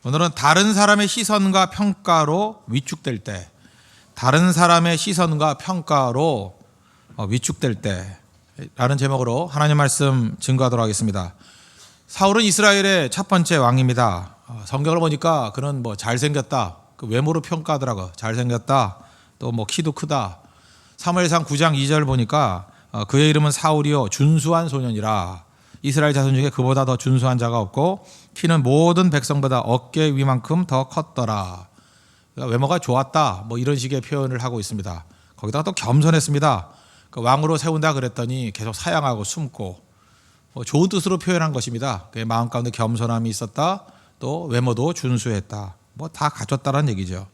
오늘은 다른 사람의 시선과 평가로 위축될 때, 다른 사람의 시선과 평가로 위축될 때라는 제목으로 하나님 말씀 증거하도록 하겠습니다. 사울은 이스라엘의 첫 번째 왕입니다. 성경을 보니까 그는 잘생겼다, 그 외모로 평가하더라고. 잘생겼다, 또 키도 크다. 사무엘상 9장 2절 보니까 그의 이름은 사울이요 준수한 소년이라. 이스라엘 자손 중에 그보다 더 준수한 자가 없고 키는 모든 백성보다 어깨 위만큼 더 컸더라. 그러니까 외모가 좋았다, 이런 식의 표현을 하고 있습니다. 거기다가 또 겸손했습니다. 그 왕으로 세운다 그랬더니 계속 사양하고 숨고, 좋은 뜻으로 표현한 것입니다. 그의 마음 가운데 겸손함이 있었다, 또 외모도 준수했다, 다 갖췄다는 얘기죠.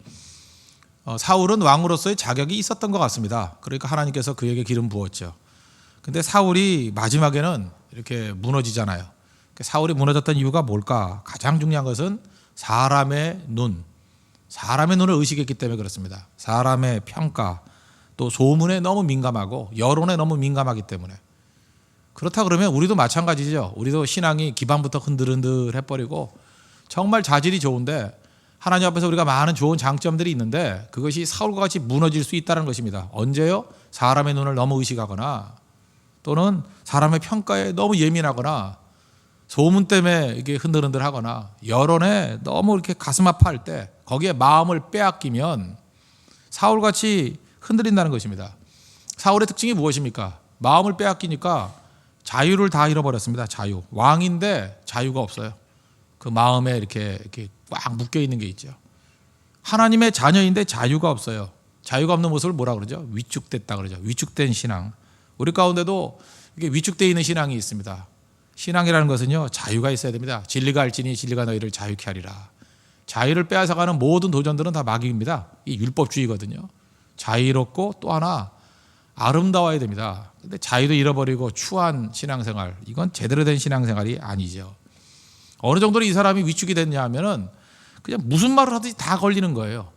사울은 왕으로서의 자격이 있었던 것 같습니다. 그러니까 하나님께서 그에게 기름 부었죠. 근데 사울이 마지막에는 이렇게 무너지잖아요. 사울이 무너졌던 이유가 뭘까? 가장 중요한 것은 사람의 눈을 의식했기 때문에 그렇습니다. 사람의 평가, 또 소문에 너무 민감하고 여론에 너무 민감하기 때문에. 그렇다 그러면 우리도 마찬가지죠. 우리도 신앙이 기반부터 흔들흔들 해버리고 정말 자질이 좋은데 하나님 앞에서 우리가 많은 좋은 장점들이 있는데 그것이 사울과 같이 무너질 수 있다는 것입니다. 언제요? 사람의 눈을 너무 의식하거나, 또는 사람의 평가에 너무 예민하거나, 소문 때문에 이게 흔들흔들하거나, 여론에 너무 이렇게 가슴 아파할 때 거기에 마음을 빼앗기면 사울같이 흔들린다는 것입니다. 사울의 특징이 무엇입니까? 마음을 빼앗기니까 자유를 다 잃어버렸습니다. 자유. 왕인데 자유가 없어요. 그 마음에 이렇게 꽉 묶여 있는 게 있죠. 하나님의 자녀인데 자유가 없어요. 자유가 없는 모습을 뭐라 그러죠? 위축됐다 그러죠. 위축된 신앙. 우리 가운데도 이게 위축되어 있는 신앙이 있습니다. 신앙이라는 것은요, 자유가 있어야 됩니다. 진리가 알지니 진리가 너희를 자유케 하리라. 자유를 빼앗아가는 모든 도전들은 다 마귀입니다. 이 율법주의거든요. 자유롭고 또 하나 아름다워야 됩니다. 근데 자유도 잃어버리고 추한 신앙생활, 이건 제대로 된 신앙생활이 아니죠. 어느 정도로 이 사람이 위축이 됐냐 하면은 그냥 무슨 말을 하든지 다 걸리는 거예요.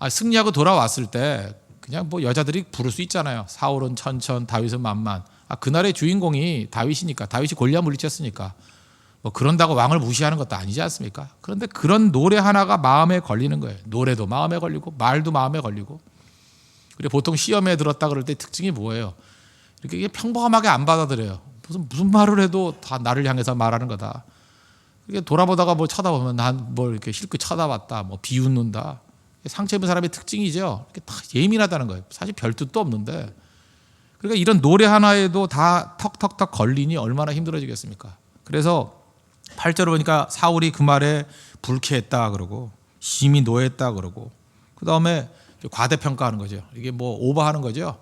승리하고 돌아왔을 때 그냥 여자들이 부를 수 있잖아요. 사울은 천천, 다윗은 만만. 그날의 주인공이 다윗이니까, 다윗이 골리앗 물리쳤으니까 그런다고 왕을 무시하는 것도 아니지 않습니까? 그런데 그런 노래 하나가 마음에 걸리는 거예요. 노래도 마음에 걸리고 말도 마음에 걸리고. 그리고 보통 시험에 들었다 그럴 때 특징이 뭐예요? 이렇게 평범하게 안 받아들여요. 무슨 말을 해도 다 나를 향해서 말하는 거다. 이렇게 돌아보다가 쳐다보면 난 이렇게 실컷 쳐다봤다, 비웃는다. 상처 입은 사람의 특징이죠. 이렇게 다 예민하다는 거예요. 사실 별 뜻도 없는데. 그러니까 이런 노래 하나에도 다 턱턱턱 걸리니 얼마나 힘들어지겠습니까? 그래서 8절을 보니까 사울이 그 말에 불쾌했다 그러고, 심히 노했다 그러고, 그 다음에 과대평가하는 거죠. 이게 오버하는 거죠.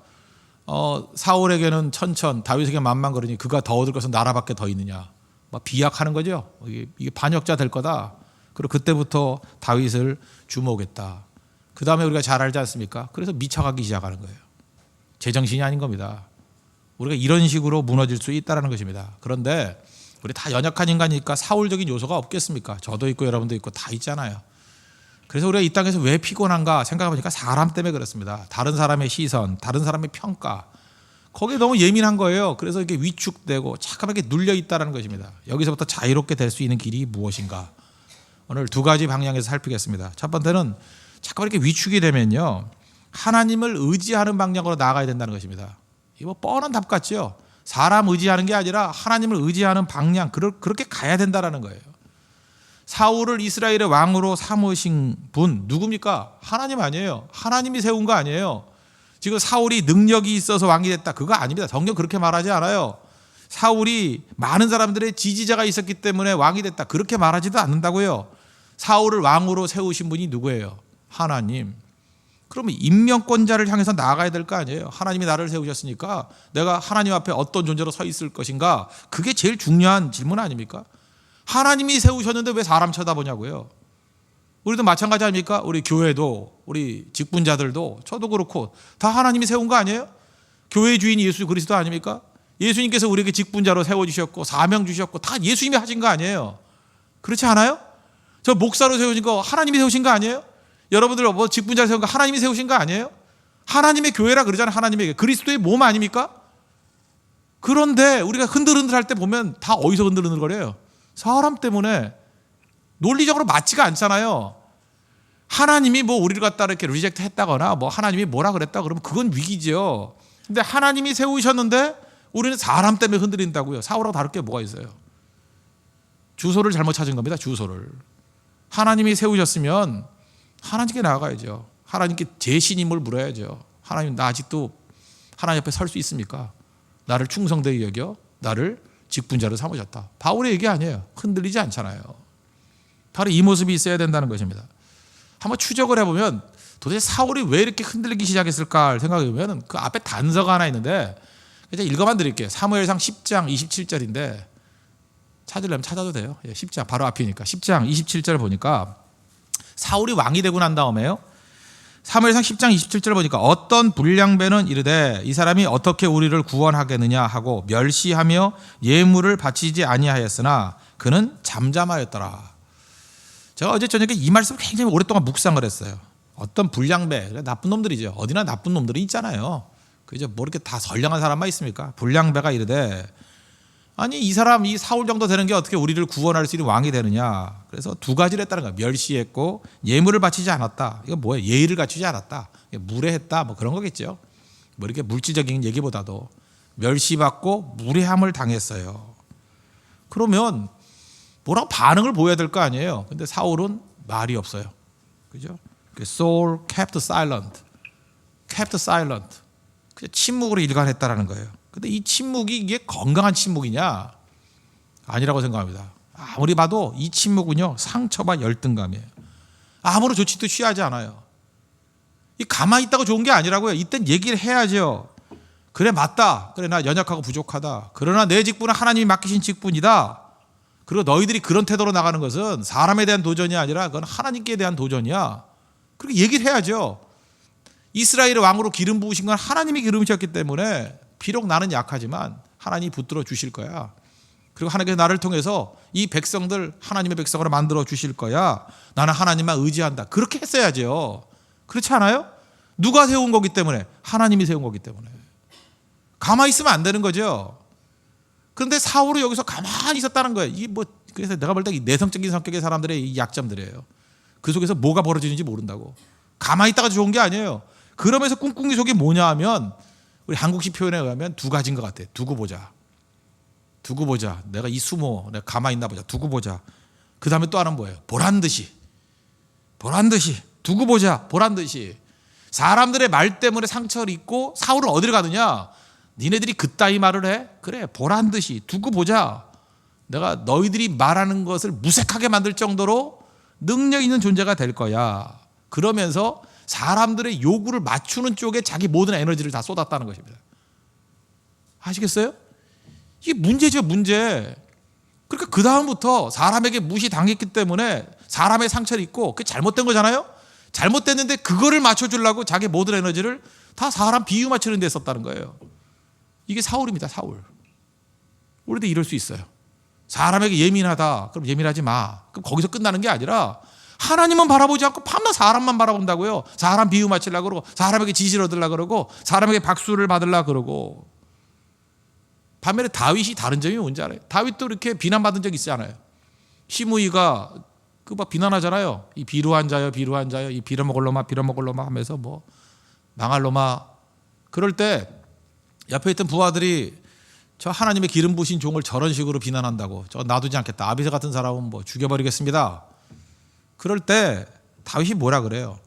사울에게는 천천, 다윗에게 만만 그러니 그가 더 얻을 것은 나라밖에 더 있느냐. 비약하는 거죠. 이게 반역자 될 거다. 그리고 그때부터 다윗을 주목했다. 그 다음에 우리가 잘 알지 않습니까? 그래서 미쳐가기 시작하는 거예요. 제정신이 아닌 겁니다. 우리가 이런 식으로 무너질 수 있다는 것입니다. 그런데 우리 다 연약한 인간이니까 사울적인 요소가 없겠습니까? 저도 있고 여러분도 있고 다 있잖아요. 그래서 우리가 이 땅에서 왜 피곤한가 생각해보니까 사람 때문에 그렇습니다. 다른 사람의 시선, 다른 사람의 평가, 거기에 너무 예민한 거예요. 그래서 이렇게 위축되고 잠깐만 눌려 있다는 것입니다. 여기서부터 자유롭게 될 수 있는 길이 무엇인가? 오늘 두 가지 방향에서 살피겠습니다. 첫 번째는 잠깐만 이렇게 위축이 되면요, 하나님을 의지하는 방향으로 나아가야 된다는 것입니다. 이거 뻔한 답 같죠? 사람 의지하는 게 아니라 하나님을 의지하는 방향, 그렇게 가야 된다는 거예요. 사울을 이스라엘의 왕으로 삼으신 분 누굽니까? 하나님 아니에요. 하나님이 세운 거 아니에요. 지금 사울이 능력이 있어서 왕이 됐다, 그거 아닙니다. 성경 그렇게 말하지 않아요. 사울이 많은 사람들의 지지자가 있었기 때문에 왕이 됐다, 그렇게 말하지도 않는다고요. 사울을 왕으로 세우신 분이 누구예요? 하나님. 그러면 임명권자를 향해서 나아가야 될 거 아니에요. 하나님이 나를 세우셨으니까 내가 하나님 앞에 어떤 존재로 서 있을 것인가, 그게 제일 중요한 질문 아닙니까? 하나님이 세우셨는데 왜 사람 쳐다보냐고요. 우리도 마찬가지 아닙니까? 우리 교회도, 우리 직분자들도, 저도 그렇고 다 하나님이 세운 거 아니에요? 교회의 주인이 예수 그리스도 아닙니까? 예수님께서 우리에게 직분자로 세워주셨고 사명 주셨고 다 예수님이 하신 거 아니에요? 그렇지 않아요? 저 목사로 세우신 거 하나님이 세우신 거 아니에요? 여러분들 직분자로 세운 거 하나님이 세우신 거 아니에요? 하나님의 교회라 그러잖아요. 하나님의 그리스도의 몸 아닙니까? 그런데 우리가 흔들흔들 할 때 보면 다 어디서 흔들흔들거려요? 사람 때문에 논리적으로 맞지가 않잖아요. 하나님이 뭐 우리를 갖다 이렇게 리젝트 했다거나 뭐 하나님이 뭐라 그랬다 그러면 그건 위기죠. 근데 하나님이 세우셨는데 우리는 사람 때문에 흔들린다고요. 사울하고 다를 게 뭐가 있어요? 주소를 잘못 찾은 겁니다. 주소를. 하나님이 세우셨으면 하나님께 나아가야죠. 하나님께 제 신임을 물어야죠. 하나님, 나 아직도 하나님 앞에 설 수 있습니까? 나를 충성되게 여겨 나를 직분자로 삼으셨다. 바울의 얘기 아니에요. 흔들리지 않잖아요. 바로 이 모습이 있어야 된다는 것입니다. 한번 추적을 해보면 도대체 사울이 왜 이렇게 흔들리기 시작했을까 생각해보면 그 앞에 단서가 하나 있는데 제가 읽어만 드릴게요. 사무엘상 10장 27절인데 찾으려면 찾아도 돼요. 10장 바로 앞이니까 10장 27절 보니까 사울이 왕이 되고 난 다음에요. 사무엘상 10장 27절 보니까 어떤 불량배는 이르되 이 사람이 어떻게 우리를 구원하겠느냐 하고 멸시하며 예물을 바치지 아니하였으나 그는 잠잠하였더라. 제가 어제 저녁에 이 말씀을 굉장히 오랫동안 묵상을 했어요. 어떤 불량배, 나쁜 놈들이죠. 어디나 나쁜 놈들이 있잖아요. 그죠? 뭐 이렇게 다 선량한 사람만 있습니까? 불량배가 이르되 아니 이 사람 이 사울 정도 되는 게 어떻게 우리를 구원할 수 있는 왕이 되느냐. 그래서 두 가지를 했다는 거야. 멸시했고 예물을 바치지 않았다. 이거 뭐예요? 예의를 갖추지 않았다. 무례했다. 뭐 그런 거겠죠. 뭐 이렇게 물질적인 얘기보다도 멸시받고 무례함을 당했어요. 그러면 뭐라고 반응을 보여야 될 거 아니에요. 근데 사울은 말이 없어요. 그죠? Saul kept silent. kept silent. 그냥 침묵으로 일관했다라는 거예요. 근데 이 침묵이 이게 건강한 침묵이냐? 아니라고 생각합니다. 아무리 봐도 이 침묵은요, 상처와 열등감이에요. 아무런 조치도 취하지 않아요. 이 가만히 있다가 좋은 게 아니라고요. 이땐 얘기를 해야죠. 그래, 맞다. 그래, 나 연약하고 부족하다. 그러나 내 직분은 하나님이 맡기신 직분이다. 그리고 너희들이 그런 태도로 나가는 것은 사람에 대한 도전이 아니라 그건 하나님께 대한 도전이야. 그렇게 얘기를 해야죠. 이스라엘의 왕으로 기름 부으신 건 하나님이 기름이셨기 때문에 비록 나는 약하지만 하나님이 붙들어 주실 거야. 그리고 하나님께서 나를 통해서 이 백성들 하나님의 백성으로 만들어 주실 거야. 나는 하나님만 의지한다. 그렇게 했어야죠. 그렇지 않아요? 누가 세운 거기 때문에? 하나님이 세운 거기 때문에. 가만히 있으면 안 되는 거죠. 그런데 사울은 여기서 가만히 있었다는 거예요. 이게 뭐 그래서 내가 볼 때 내성적인 성격의 사람들의 이 약점들이에요. 그 속에서 뭐가 벌어지는지 모른다고. 가만히 있다가 좋은 게 아니에요. 그러면서 꿍꿍이 속이 뭐냐 하면 우리 한국식 표현에 의하면 두 가지인 것 같아요. 두고 보자. 두고 보자. 내가 이 수모 내가 가만히 있나 보자. 두고 보자. 그 다음에 또 하나는 뭐예요? 보란 듯이. 보란 듯이. 두고 보자. 보란 듯이. 사람들의 말 때문에 상처를 입고 사울은 어디를 가느냐? 니네들이 그따위 말을 해? 그래, 보란 듯이 두고 보자. 내가 너희들이 말하는 것을 무색하게 만들 정도로 능력 있는 존재가 될 거야. 그러면서 사람들의 요구를 맞추는 쪽에 자기 모든 에너지를 다 쏟았다는 것입니다. 아시겠어요? 이게 문제죠, 문제. 그러니까 그 다음부터 사람에게 무시당했기 때문에 사람의 상처를 입고 그게 잘못된 거잖아요. 잘못됐는데 그거를 맞춰주려고 자기 모든 에너지를 다 사람 비유 맞추는 데 썼다는 거예요. 이게 사울입니다. 사울. 우리도 이럴 수 있어요. 사람에게 예민하다. 그럼 예민하지 마. 그럼 거기서 끝나는 게 아니라 하나님은 바라보지 않고 밤낮 사람만 바라본다고요. 사람 비유 맞추려고 그러고 사람에게 지지를 얻으려고 그러고 사람에게 박수를 받으려고 그러고. 반면에 다윗이 다른 점이 뭔지 알아요? 다윗도 이렇게 비난받은 적 있지 않아요? 시므이가 그 막 비난하잖아요. 이 비루한 자여 비루한 자여 이 빌어먹을 놈아 빌어먹을 놈아 하면서 뭐 망할 놈아. 그럴 때 옆에 있던 부하들이 저 하나님의 기름 부으신 종을 저런 식으로 비난한다고 저 놔두지 않겠다. 아비새 같은 사람은 뭐 죽여버리겠습니다. 그럴 때 다윗이 뭐라 그래요?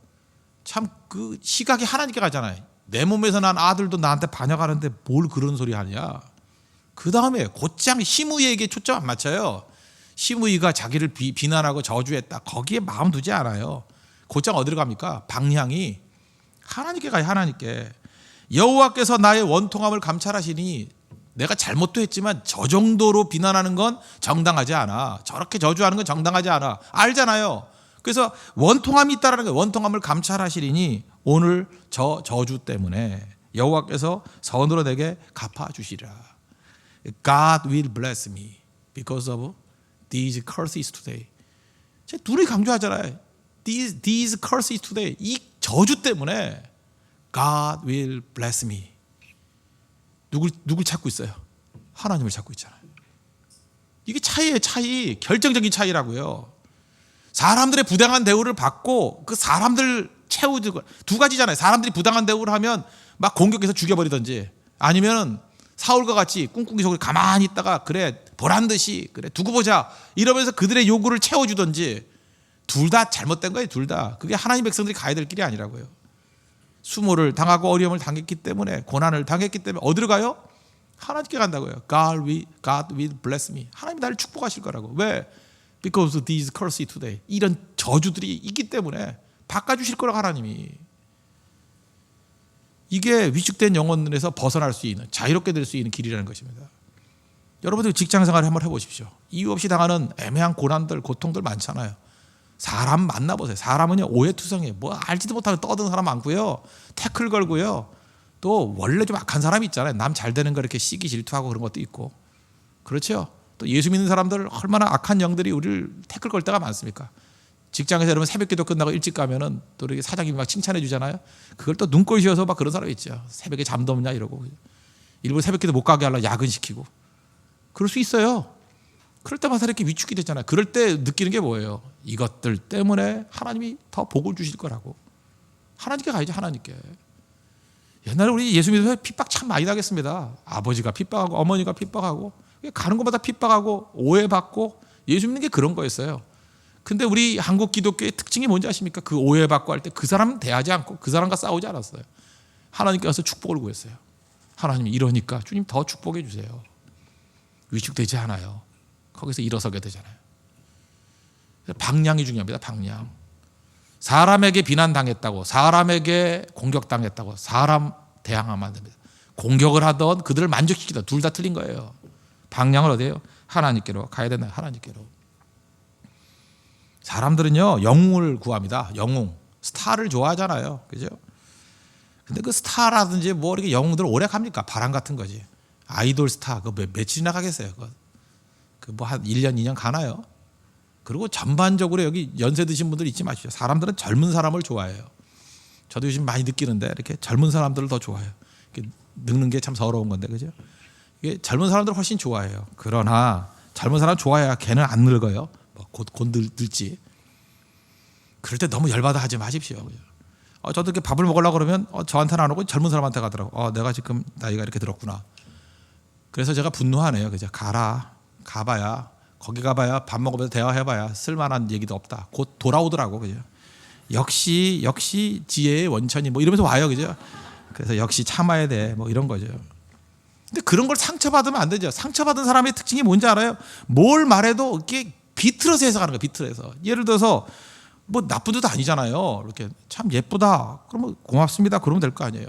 참 그 시각이 하나님께 가잖아요. 내 몸에서 난 아들도 나한테 반역하는데 뭘 그런 소리 하냐. 그 다음에 곧장 시므이에게 초점 안 맞춰요. 시므이가 자기를 비난하고 저주했다. 거기에 마음 두지 않아요. 곧장 어디로 갑니까? 방향이 하나님께 가요. 하나님께. 여호와께서 나의 원통함을 감찰하시니 내가 잘못도 했지만 저 정도로 비난하는 건 정당하지 않아. 저렇게 저주하는 건 정당하지 않아. 알잖아요. 그래서 원통함이 있다라는 거예요. 원통함을 감찰하시리니 오늘 저 저주 때문에 여호와께서 선으로 내게 갚아주시리라. God will bless me because of these curses today. 제가 둘이 강조하잖아요. These curses today. 이 저주 때문에 God will bless me. 누굴 찾고 있어요? 하나님을 찾고 있잖아요. 이게 차이예요, 차이. 결정적인 차이라고요. 사람들의 부당한 대우를 받고 그 사람들 채우고 두 가지잖아요. 사람들이 부당한 대우를 하면 막 공격해서 죽여버리든지 아니면 사울과 같이 꿍꿍이 속에 가만히 있다가 그래 보란 듯이 그래 두고 보자 이러면서 그들의 요구를 채워주든지 둘 다 잘못된 거예요. 둘 다. 그게 하나님 백성들이 가야 될 길이 아니라고요. 수모를 당하고 어려움을 당했기 때문에 고난을 당했기 때문에 어디로 가요? 하나님께 간다고요. God will bless me. 하나님이 나를 축복하실 거라고. 왜? Because these curses today. 이런 저주들이 있기 때문에 바꿔주실 거라고 하나님이. 이게 위축된 영혼에서 벗어날 수 있는 자유롭게 될 수 있는 길이라는 것입니다. 여러분들 직장생활을 한번 해보십시오. 이유 없이 당하는 애매한 고난들 고통들 많잖아요. 사람 만나보세요. 사람은요 오해투성이에요. 뭐 알지도 못하는 떠드는 사람 많고요. 태클 걸고요. 또 원래 좀 악한 사람이 있잖아요. 남 잘 되는 거 이렇게 시기 질투하고 그런 것도 있고. 그렇죠. 또 예수 믿는 사람들 얼마나 악한 영들이 우리를 태클 걸 때가 많습니까? 직장에서 여러분 새벽기도 끝나고 일찍 가면은 또 이렇게 사장님이 막 칭찬해 주잖아요. 그걸 또 눈꼴 씌워서 막 그런 사람이 있죠. 새벽에 잠도 없냐 이러고 일부러 새벽기도 못 가게 하려고 야근시키고. 그럴 수 있어요. 그럴 때마다 이렇게 위축이 됐잖아요. 그럴 때 느끼는 게 뭐예요? 이것들 때문에 하나님이 더 복을 주실 거라고. 하나님께 가야지. 하나님께. 옛날에 우리 예수 믿어서 핍박 참 많이 당했습니다. 아버지가 핍박하고 어머니가 핍박하고 가는 곳마다 핍박하고 오해받고 예수 믿는 게 그런 거였어요. 근데 우리 한국 기독교의 특징이 뭔지 아십니까? 그 오해받고 할 때 그 사람 대하지 않고 그 사람과 싸우지 않았어요. 하나님께 가서 축복을 구했어요. 하나님이 이러니까 주님 더 축복해 주세요. 위축되지 않아요. 거기서 일어서게 되잖아요. 방향이 중요합니다. 방향. 사람에게 비난당했다고 사람에게 공격당했다고 사람 대항하면 안 됩니다. 공격을 하던 그들을 만족시키던 둘 다 틀린 거예요. 방향을 어디에요? 하나님께로 가야 되나요? 하나님께로. 사람들은요 영웅을 구합니다. 영웅. 스타를 좋아하잖아요. 그죠? 근데 그 스타라든지 뭐 이렇게 영웅들 오래 갑니까? 바람 같은 거지. 아이돌 스타 그거 며칠이나 가겠어요. 그 뭐 한 1년 2년 가나요? 그리고 전반적으로 여기 연세 드신 분들 잊지 마십시오. 사람들은 젊은 사람을 좋아해요. 저도 요즘 많이 느끼는데 이렇게 젊은 사람들을 더 좋아해요. 이렇게 늙는 게 참 서러운 건데 그죠? 이게 젊은 사람들을 훨씬 좋아해요. 그러나 젊은 사람 좋아해야 걔는 안 늙어요. 곧 늙지. 그럴 때 너무 열받아 하지 마십시오. 그죠? 저도 이렇게 밥을 먹으려고 그러면 저한테는 안 오고 젊은 사람한테 가더라고. 내가 지금 나이가 이렇게 들었구나. 그래서 제가 분노하네요. 그죠? 가봐야 거기 가봐야 밥 먹으면서 대화해봐야 쓸만한 얘기도 없다. 곧 돌아오더라고. 그죠? 역시 지혜의 원천이 뭐 이러면서 와요. 그죠? 그래서 역시 참아야 돼. 뭐 이런 거죠. 근데 그런 걸 상처받으면 안 되죠. 상처받은 사람의 특징이 뭔지 알아요? 뭘 말해도 이렇게 비틀어서 해석하는 거예요. 비틀어서. 예를 들어서 뭐 나쁜 뜻도 아니잖아요. 이렇게 참 예쁘다. 그러면 고맙습니다. 그러면 될 거 아니에요.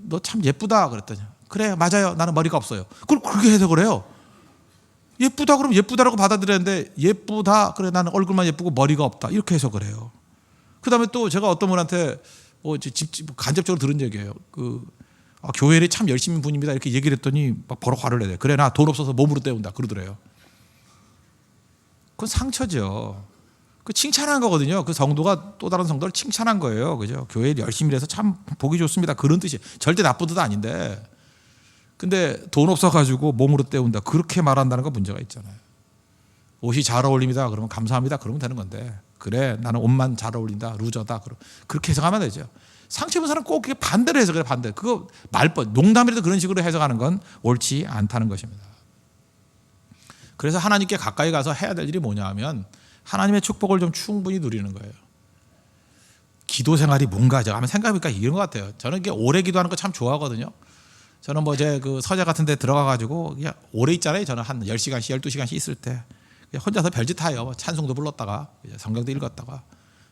너 참 예쁘다 그랬더니 그래 맞아요. 나는 머리가 없어요. 그걸 그렇게 해석을 해요. 예쁘다 그러면 예쁘다라고 받아들였는데 예쁘다 그래 나는 얼굴만 예쁘고 머리가 없다 이렇게 해석을 해요. 그다음에 또 제가 어떤 분한테 간접적으로 들은 얘기예요. 교회에 참 열심히 분입니다 이렇게 얘기를 했더니 막 바로 화를 내요. 그래 나 돈 없어서 몸으로 때운다 그러더래요. 그건 상처죠. 그 칭찬한 거거든요. 그 성도가 또 다른 성도를 칭찬한 거예요. 그죠? 교회에 열심히 해서 참 보기 좋습니다. 그런 뜻이 절대 나쁜 뜻 아닌데. 근데 돈 없어가지고 몸으로 때운다. 그렇게 말한다는 건 문제가 있잖아요. 옷이 잘 어울립니다. 그러면 감사합니다. 그러면 되는 건데. 그래 나는 옷만 잘 어울린다. 루저다. 그렇게 해석하면 되죠. 상처 입은 사람은 꼭 반대로 해석해요. 반대. 그거 말벗 농담이라도 그런 식으로 해석하는 건 옳지 않다는 것입니다. 그래서 하나님께 가까이 가서 해야 될 일이 뭐냐 하면 하나님의 축복을 좀 충분히 누리는 거예요. 기도 생활이 뭔가 제가 한번 생각해보니까 이런 것 같아요. 저는 이게 오래 기도하는 거 참 좋아하거든요. 저는 뭐 제 그 서재 같은 데 들어가가지고 그냥 오래 있잖아요. 저는 한 10시간씩 12시간씩 있을 때 혼자서 별짓 해요. 찬송도 불렀다가 성경도 읽었다가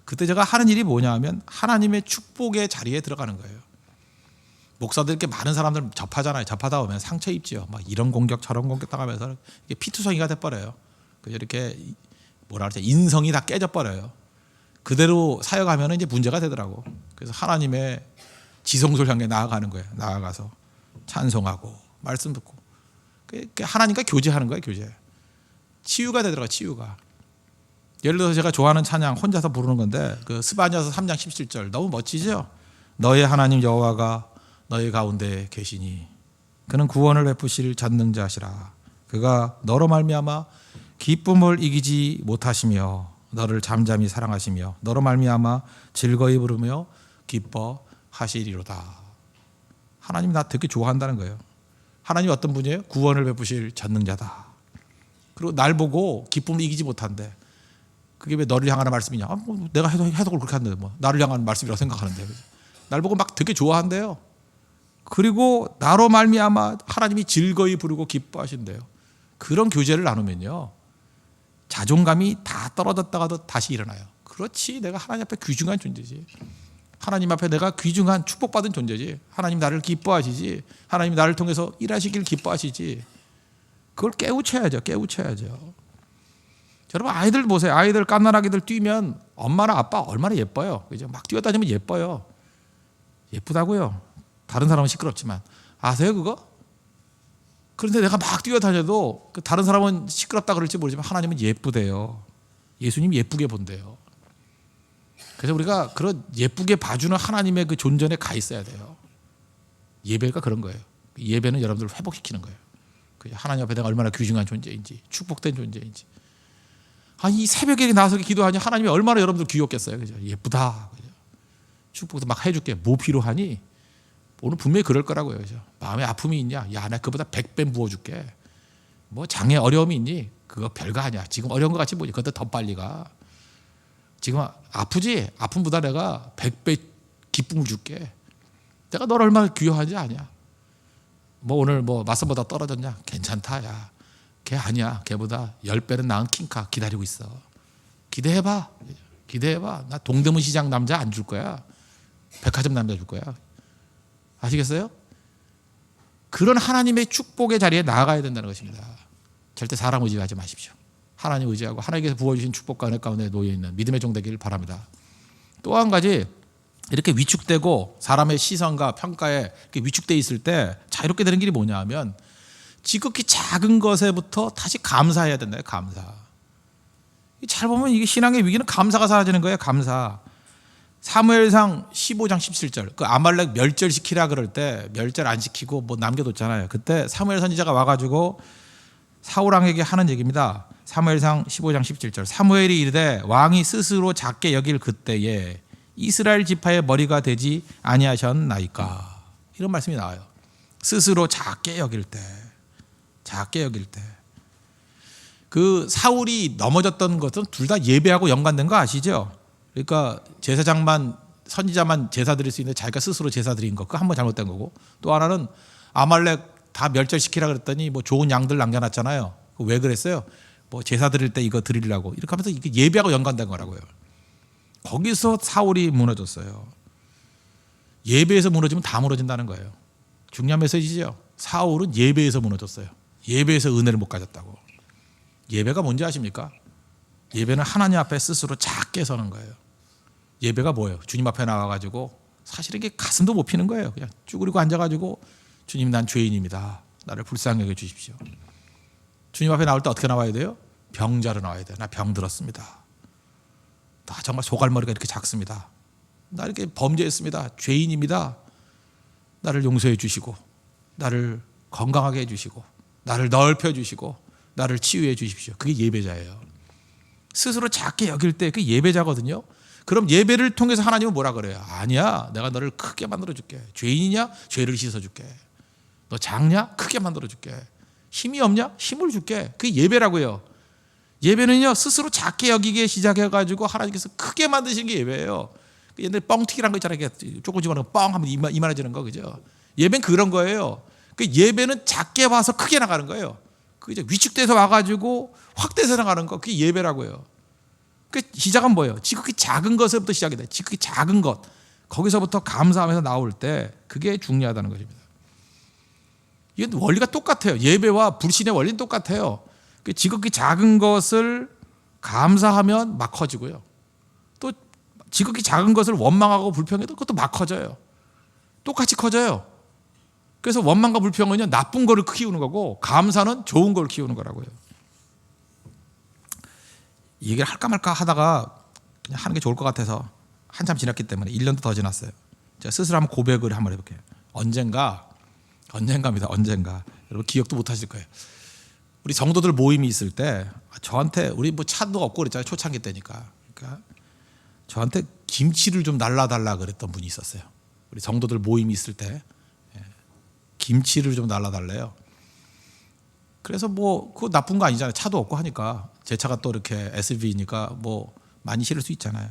그때 제가 하는 일이 뭐냐 하면 하나님의 축복의 자리에 들어가는 거예요. 목사들 이렇게 많은 사람들 접하잖아요. 접하다 보면 상처 입지요. 막 이런 공격 저런 공격 당하면서 이게 피투성이가 돼버려요. 그래서 이렇게 뭐라 그러지 인성이 다 깨져버려요. 그대로 사역하면 이제 문제가 되더라고. 그래서 하나님의 지성소를 향해 나아가는 거예요. 나아가서 찬송하고 말씀 듣고 하나님과 교제하는 거예요. 교제. 치유가 되더라고요. 치유가. 예를 들어서 제가 좋아하는 찬양 혼자서 부르는 건데 그 스바냐서 3장 17절 너무 멋지죠. 너의 하나님 여호와가 너희 가운데 계시니 그는 구원을 베푸실 전능자시라. 그가 너로 말미암아 기쁨을 이기지 못하시며 너를 잠잠히 사랑하시며 너로 말미암아 즐거이 부르며 기뻐하시리로다. 하나님이 나 되게 좋아한다는 거예요. 하나님이 어떤 분이에요? 구원을 베푸실 전능자다. 그리고 날 보고 기쁨을 이기지 못한대. 그게 왜 너를 향하는 말씀이냐? 뭐 내가 해석을 그렇게 하는데 뭐 나를 향하는 말씀이라고 생각하는데. 날 보고 막 되게 좋아한대요. 그리고 나로 말미암아 하나님이 즐거이 부르고 기뻐하신대요. 그런 교제를 나누면요, 자존감이 다 떨어졌다가도 다시 일어나요. 그렇지, 내가 하나님 앞에 귀중한 존재지. 하나님 앞에 내가 귀중한 축복받은 존재지. 하나님 나를 기뻐하시지. 하나님 나를 통해서 일하시길 기뻐하시지. 그걸 깨우쳐야죠. 여러분, 아이들 보세요. 아이들 갓난아기들 뛰면 엄마나 아빠 얼마나 예뻐요. 그죠? 막 뛰어다니면 예뻐요. 예쁘다고요. 다른 사람은 시끄럽지만. 아세요 그거? 그런데 내가 막 뛰어다녀도 다른 사람은 시끄럽다 그럴지 모르지만 하나님은 예쁘대요. 예수님 예쁘게 본대요. 그래서 우리가 그런 예쁘게 봐주는 하나님의 그 존전에 가 있어야 돼요. 예배가 그런 거예요. 예배는 여러분들을 회복시키는 거예요. 하나님 앞에 내가 얼마나 귀중한 존재인지, 축복된 존재인지. 이 새벽에 나와서 기도하니 하나님이 얼마나 여러분들 귀엽겠어요. 그죠? 예쁘다. 그죠? 축복도 막 해줄게. 뭐 필요하니? 오늘 분명히 그럴 거라고요. 그죠? 마음에 아픔이 있냐? 야, 나 그보다 100배 부어줄게. 뭐 장애 어려움이 있니? 그거 별거 아니야. 지금 어려운 것 같이 보지. 그것도 더 빨리 가. 지금 아프지? 아픔보다 내가 100배 기쁨을 줄게. 내가 너를 얼마나 귀여워하는지 아냐? 뭐 오늘 뭐 맞선보다 떨어졌냐? 괜찮다. 야, 걔 아니야. 걔보다 10배는 나은 킹카 기다리고 있어. 기대해봐. 나 동대문 시장 남자 안 줄 거야. 백화점 남자 줄 거야. 아시겠어요? 그런 하나님의 축복의 자리에 나아가야 된다는 것입니다. 절대 사람 의지하지 마십시오. 하나님 의지하고 하나님께서 부어주신 축복과 은혜 가운데 놓여있는 믿음의 종 되기를 바랍니다. 또 한 가지, 이렇게 위축되고 사람의 시선과 평가에 이렇게 위축되어 있을 때 자유롭게 되는 길이 뭐냐 하면 지극히 작은 것에부터 다시 감사해야 된다요. 감사. 잘 보면 이게 신앙의 위기는 감사가 사라지는 거예요. 감사. 사무엘상 15장 17절 그 아말렉 멸절시키라 그럴 때 멸절 안 시키고 뭐 남겨뒀잖아요. 그때 사무엘 선지자가 와가지고 사울왕에게 하는 얘기입니다. 사무엘상 15장 17절 사무엘이 이르되 왕이 스스로 작게 여길 그때에 이스라엘 지파의 머리가 되지 아니하셨나이까. 이런 말씀이 나와요. 스스로 작게 여길 때. 그 사울이 넘어졌던 것은 둘 다 예배하고 연관된 거 아시죠? 그러니까 제사장만 선지자만 제사 드릴 수 있는데 자기가 스스로 제사 드린 거, 그거 한 번 잘못된 거고, 또 하나는 아말렉 다 멸절시키라 그랬더니 뭐 좋은 양들 남겨놨잖아요. 왜 그랬어요? 뭐 제사 드릴 때 이거 드리려고. 이렇게 하면서 이게 예배하고 연관된 거라고요. 거기서 사울이 무너졌어요. 예배에서 무너지면 다 무너진다는 거예요. 중요한 메시지죠. 사울은 예배에서 무너졌어요. 예배에서 은혜를 못 가졌다고. 예배가 뭔지 아십니까? 예배는 하나님 앞에 스스로 작게 서는 거예요. 예배가 뭐예요? 주님 앞에 나와가지고 사실 이게 가슴도 못 피는 거예요. 그냥 쭈그리고 앉아가지고 주님, 난 죄인입니다. 나를 불쌍히 여겨 주십시오. 주님 앞에 나올 때 어떻게 나와야 돼요? 병자로 나와야 돼요. 나 병들었습니다. 나 정말 소갈머리가 이렇게 작습니다. 나 이렇게 범죄했습니다. 죄인입니다. 나를 용서해 주시고 나를 건강하게 해주시고 나를 넓혀 주시고 나를 치유해 주십시오. 그게 예배자예요. 스스로 작게 여길 때 그게 예배자거든요. 그럼 예배를 통해서 하나님은 뭐라 그래요? 아니야, 내가 너를 크게 만들어줄게. 죄인이냐? 죄를 씻어줄게. 너 작냐? 크게 만들어줄게. 힘이 없냐? 힘을 줄게. 그게 예배라고요. 예배는요, 스스로 작게 여기게 시작해가지고 하나님께서 크게 만드시는 게 예배예요. 옛날에 뻥튀기라는 거 있잖아요. 조금 집어넣으면 뻥 하면 이만해지는 거, 그죠? 예배는 그런 거예요. 그 예배는 작게 와서 크게 나가는 거예요. 그죠? 위축돼서 와가지고 확대해서 나가는 거, 그게 예배라고요. 그 시작은 뭐예요? 지극히 작은 것부터 시작이 돼. 지극히 작은 것. 거기서부터 감사하면서 나올 때 그게 중요하다는 것입니다. 이게 원리가 똑같아요. 예배와 불신의 원리는 똑같아요. 그 지극히 작은 것을 감사하면 막 커지고요. 또 지극히 작은 것을 원망하고 불평해도 그것도 막 커져요. 똑같이 커져요. 그래서 원망과 불평은요, 나쁜 거를 키우는 거고 감사는 좋은 걸 키우는 거라고요. 이 얘기를 할까 말까 하다가 그냥 하는 게 좋을 것 같아서 한참 지났기 때문에 1년도 더 지났어요. 제가 스스로 한번 고백을 한번 해볼게요. 언젠가입니다. 언젠가. 여러분 기억도 못 하실 거예요. 우리 성도들 모임이 있을 때 저한테 우리 뭐 차도 없고 그랬잖아요. 초창기 때니까. 그러니까 저한테 김치를 좀 날라달라 그랬던 분이 있었어요. 우리 성도들 모임이 있을 때 김치를 좀 날라달래요. 그래서 뭐 그거 나쁜 거 아니잖아요. 차도 없고 하니까 제 차가 또 이렇게 SUV니까 뭐 많이 실을 수 있잖아요.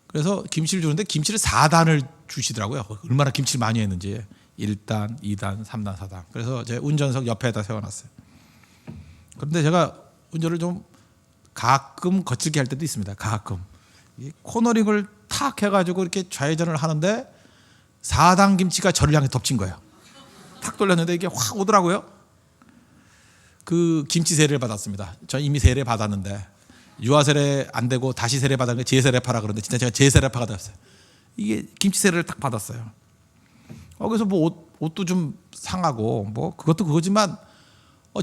그래서 김치를 주는데 김치를 4단을 주시더라고요. 얼마나 김치를 많이 했는지 1단, 2단, 3단, 4단. 그래서 제 운전석 옆에다 세워놨어요. 그런데 제가 운전을 좀 가끔 거칠게 할 때도 있습니다. 가끔 코너링을 탁 해가지고 이렇게 좌회전을 하는데 4단 김치가 저를 향해 덮친 거예요. 탁 돌렸는데 이게 확 오더라고요. 그 김치 세례를 받았습니다. 저 이미 세례 받았는데 유아 세례 안 되고 다시 세례 받았는데 제세례파라 그러는데 진짜 제가 제세례파가 됐어요. 이게 김치 세례를 딱 받았어요. 그래서 뭐 옷도 좀 상하고 뭐 그것도 그거지만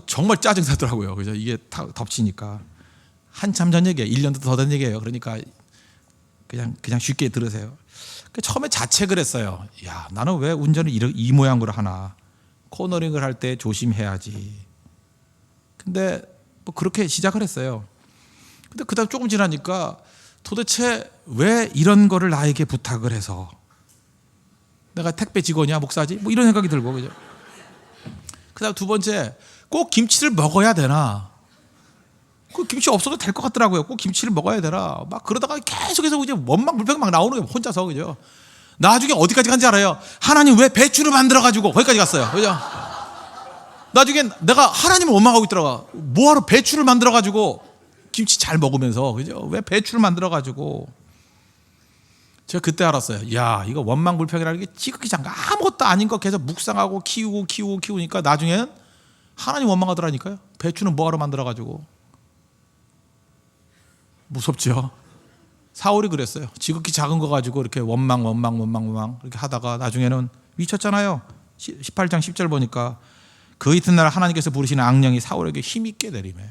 정말 짜증 나더라고요. 그죠? 이게 덮치니까 한참 전 얘기예요. 1년도 더 된 얘기예요. 그러니까 그냥 쉽게 들으세요. 처음에 자책을 했어요. 야, 나는 왜 운전을 이 모양으로 하나? 코너링을 할 때 조심해야지. 근데 뭐 그렇게 시작을 했어요. 근데 그다음 조금 지나니까 도대체 왜 이런 거를 나에게 부탁을 해서 내가 택배 직원이야 목사지? 뭐 이런 생각이 들고 그죠? 그다음 두 번째 꼭 김치를 먹어야 되나? 그 김치 없어도 될 것 같더라고요. 꼭 김치를 먹어야 되나? 막 그러다가 계속해서 이제 원망 불평 막 나오는 거예요. 혼자서 그죠? 나중에 어디까지 간지 알아요? 하나님 왜 배추를 만들어 가지고 거기까지 갔어요. 그죠? 나중에 내가 하나님을 원망하고 있더라고. 뭐하러 배추를 만들어 가지고 김치 잘 먹으면서 그죠? 왜 배추를 만들어 가지고 제가 그때 알았어요. 야, 이거 원망불평이라는 게 지극히 장가 아무것도 아닌 거 계속 묵상하고 키우니까 나중에는 하나님 원망하더라니까요. 배추는 뭐하러 만들어 가지고 무섭죠. 사울이 그랬어요. 지극히 작은 거 가지고 이렇게 원망 이렇게 하다가 나중에는 미쳤잖아요. 18장 10절 보니까 그 이튿날 하나님께서 부르시는 악령이 사울에게 힘있게 내리매.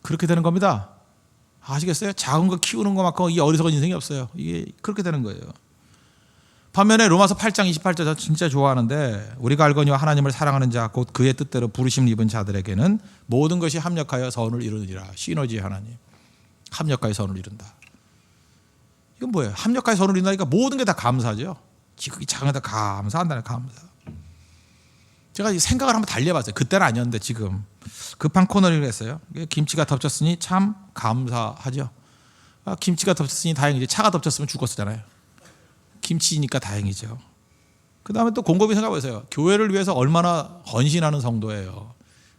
그렇게 되는 겁니다. 아시겠어요? 작은 거 키우는 것만큼 이 어리석은 인생이 없어요. 이게 그렇게 되는 거예요. 반면에 로마서 8장 28절 저 진짜 좋아하는데 우리가 알거니와 하나님을 사랑하는 자 곧 그의 뜻대로 부르심을 입은 자들에게는 모든 것이 합력하여 선을 이루느니라. 시너지 하나님. 합력하여 선을 이룬다. 이건 뭐예요? 합력하여 선을 이룬다니까 모든 게 다 감사죠. 지극히 작은 데 감사한다는 감사. 제가 생각을 한번 달려봤어요. 그때는 아니었는데 지금 급한 코너링을 했어요. 김치가 덮쳤으니 참 감사하죠. 김치가 덮쳤으니 다행이지. 차가 덮쳤으면 죽었잖아요. 김치니까 다행이죠. 그 다음에 또 곰곰이 생각해보세요. 교회를 위해서 얼마나 헌신하는 성도예요.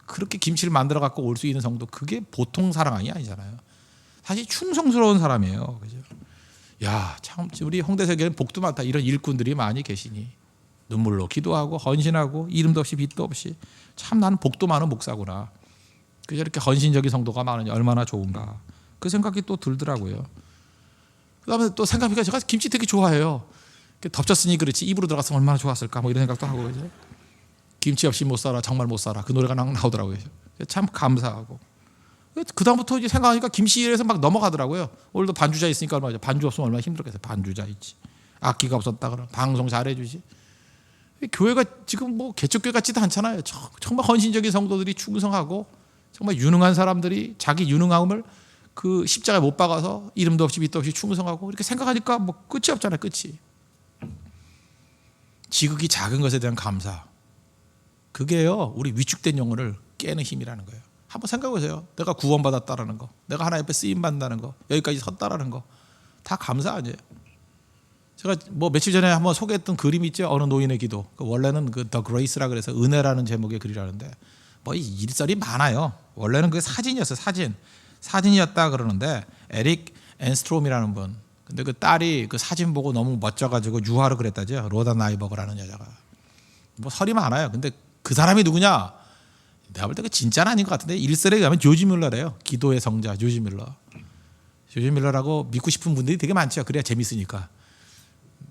그렇게 김치를 만들어 갖고 올 수 있는 성도, 그게 보통 사랑이 아니잖아요. 사실 충성스러운 사람이에요. 그죠? 야, 참 우리 홍대세계는 복도 많다. 이런 일꾼들이 많이 계시니 눈물로 기도하고 헌신하고 이름도 없이 빛도 없이 참 나는 복도 많은 목사구나. 그저 이렇게 헌신적인 성도가 많으니 얼마나 좋은가. 그 생각이 또 들더라고요. 그다음에 또 생각해보니까 제가 김치 되게 좋아해요. 덮쳤으니 그렇지 입으로 들어갔으면 얼마나 좋았을까 뭐 이런 생각도 하고 그죠? 김치 없이 못 살아 정말 못 살아 그 노래가 나오더라고요. 참 감사하고. 그 다음부터 이제 생각하니까 김치에서 막 넘어가더라고요. 오늘도 반주자 있으니까 얼마죠? 반주 없으면 얼마나 힘들겠어요. 반주자 있지. 악기가 없었다 그러면 방송 잘해주지. 교회가 지금 뭐 개척교회 같지도 않잖아요. 정말 헌신적인 성도들이 충성하고 정말 유능한 사람들이 자기 유능함을 그 십자가에 못 박아서 이름도 없이 빛도 없이 충성하고 이렇게 생각하니까 뭐 끝이 없잖아요. 끝이. 지극히 작은 것에 대한 감사. 그게요 우리 위축된 영혼을 깨는 힘이라는 거예요. 한번 생각해 보세요. 내가 구원받았다라는 거, 내가 하나님 앞에 쓰임 받는다는 거, 여기까지 섰다라는 거, 다 감사 아니에요. 제가 뭐 며칠 전에 한번 소개했던 그림 있죠. 어느 노인의 기도. 원래는 그 The Grace라 그래서 은혜라는 제목의 글이라는데 뭐 일설이 많아요. 원래는 그 사진이었어요. 사진이었다 그러는데 에릭 앤스트롬이라는 분. 근데 그 딸이 그 사진 보고 너무 멋져가지고 유화를 그랬다죠. 로다 나이버그라는 여자가. 뭐 설이 많아요. 근데 그 사람이 누구냐? 내가 볼 때 그 진짜는 아닌 것 같은데 일설에 가면 조지 밀러래요. 기도의 성자 조지 밀러. 조지 밀러라고 믿고 싶은 분들이 되게 많죠. 그래야 재밌으니까.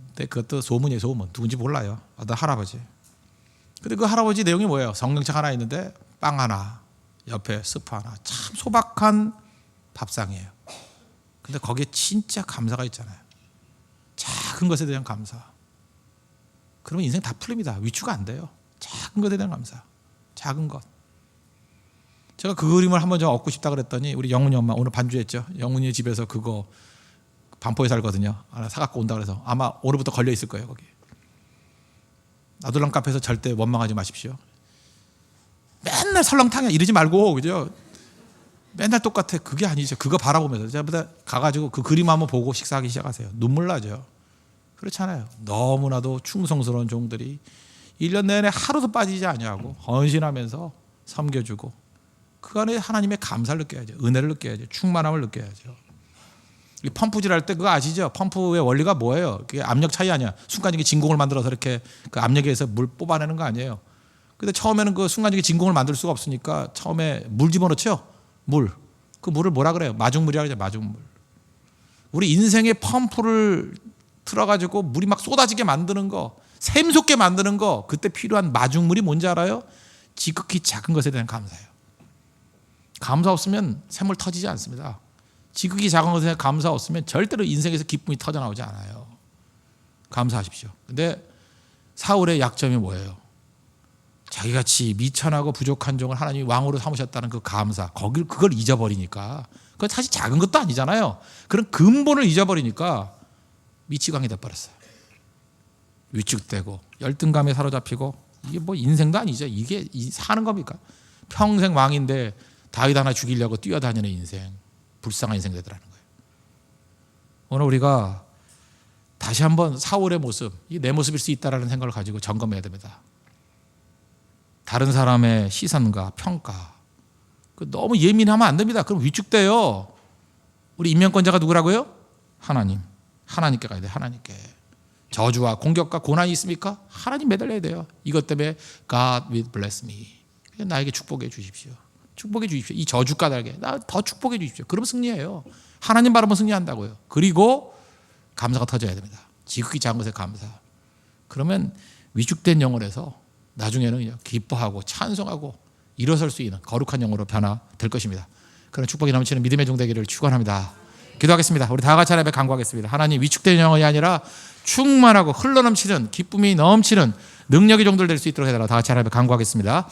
근데 그것도 소문이에요. 소문. 누군지 몰라요. 어떤 할아버지. 근데 그 할아버지 내용이 뭐예요? 성경책 하나 있는데 빵 하나 옆에 스프 하나 참 소박한 밥상이에요. 근데 거기에 진짜 감사가 있잖아요. 작은 것에 대한 감사. 그러면 인생 다 풀립니다. 위축 안 돼요. 작은 것에 대한 감사. 작은 것. 제가 그 그림을 한번 좀 얻고 싶다 그랬더니 우리 영훈이 엄마 오늘 반주했죠. 영훈이 집에서 그거 반포에 살거든요. 하나 사갖고 온다 그래서 아마 오늘부터 걸려 있을 거예요 거기. 아들랑 카페에서 절대 원망하지 마십시오. 맨날 설렁탕이야 이러지 말고 그죠? 맨날 똑같아. 그게 아니죠. 그거 바라보면서 제가 가가지고 그 그림 한번 보고 식사하기 시작하세요. 눈물 나죠. 그렇잖아요. 너무나도 충성스러운 종들이 1년 내내 하루도 빠지지 아니하고 헌신하면서 섬겨주고 그 안에 하나님의 감사를 느껴야죠. 은혜를 느껴야죠. 충만함을 느껴야죠. 펌프질 할 때 그거 아시죠? 펌프의 원리가 뭐예요? 그게 압력 차이 아니야. 순간적인 진공을 만들어서 이렇게 그 압력에 의해서 물 뽑아내는 거 아니에요. 근데 처음에는 그 순간적인 진공을 만들 수가 없으니까 처음에 물 집어넣죠. 물. 그 물을 뭐라 그래요? 마중물이라고 그러죠. 마중물. 우리 인생의 펌프를 틀어가지고 물이 막 쏟아지게 만드는 거, 샘솟게 만드는 거, 그때 필요한 마중물이 뭔지 알아요? 지극히 작은 것에 대한 감사예요. 감사 없으면 샘물 터지지 않습니다. 지극히 작은 것에 대한 감사 없으면 절대로 인생에서 기쁨이 터져나오지 않아요. 감사하십시오. 근데 사울의 약점이 뭐예요? 자기같이 미천하고 부족한 종을 하나님이 왕으로 삼으셨다는 그 감사, 그걸 잊어버리니까, 그건 사실 작은 것도 아니잖아요. 그런 근본을 잊어버리니까 미치광이 돼버렸어요. 위축되고 열등감에 사로잡히고, 이게 뭐 인생도 아니죠. 이게 사는 겁니까? 평생 왕인데 다윗 하나 죽이려고 뛰어다니는 인생, 불쌍한 인생 되더라는 거예요. 오늘 우리가 다시 한번 사울의 모습, 이게 내 모습일 수 있다라는 생각을 가지고 점검해야 됩니다. 다른 사람의 시선과 평가, 너무 예민하면 안 됩니다. 그럼 위축돼요. 우리 인명권자가 누구라고요? 하나님. 하나님께 가야 돼요. 하나님께. 저주와 공격과 고난이 있습니까? 하나님 매달려야 돼요. 이것 때문에 God will bless me. 나에게 축복해 주십시오. 축복해 주십시오. 이 저주 까닭에 나 더 축복해 주십시오. 그러면 승리해요. 하나님 바라보면 승리한다고요. 그리고 감사가 터져야 됩니다. 지극히 작은 것에 감사. 그러면 위축된 영혼에서 나중에는 기뻐하고 찬송하고 일어설 수 있는 거룩한 영혼으로 변화될 것입니다. 그런 축복이 넘치는 믿음의 종 되기를 축원합니다. 기도하겠습니다. 우리 다 같이 하나님께 간구하겠습니다. 하나님, 위축된 영혼이 아니라 충만하고 흘러넘치는 기쁨이 넘치는 능력의 종들 될 수 있도록 해달라. 다 같이 하나님께 간구하겠습니다.